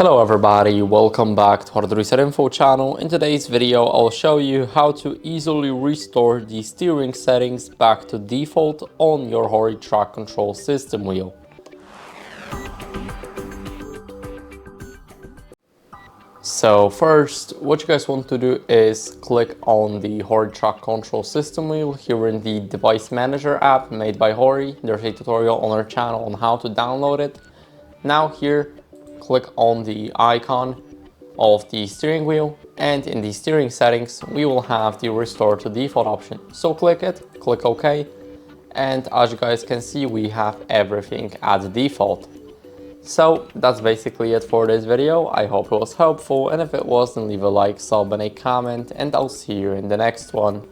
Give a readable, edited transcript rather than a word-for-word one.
Hello everybody, welcome back to HardReset.Info channel. In today's video, I'll show you how to easily restore the steering settings back to default on your HORI track control system wheel. So first, what you guys want to do is click on the HORI track control system wheel here in the device manager app made by HORI. There's a tutorial on our channel on how to download it. Now here, click on the icon of the steering wheel, and in the steering settings we will have the restore to default option. So click it, click OK, and as you guys can see we have everything at default. So that's basically it for this video. I hope it was helpful, and if it was, then leave a like, sub and a comment, and I'll see you in the next one.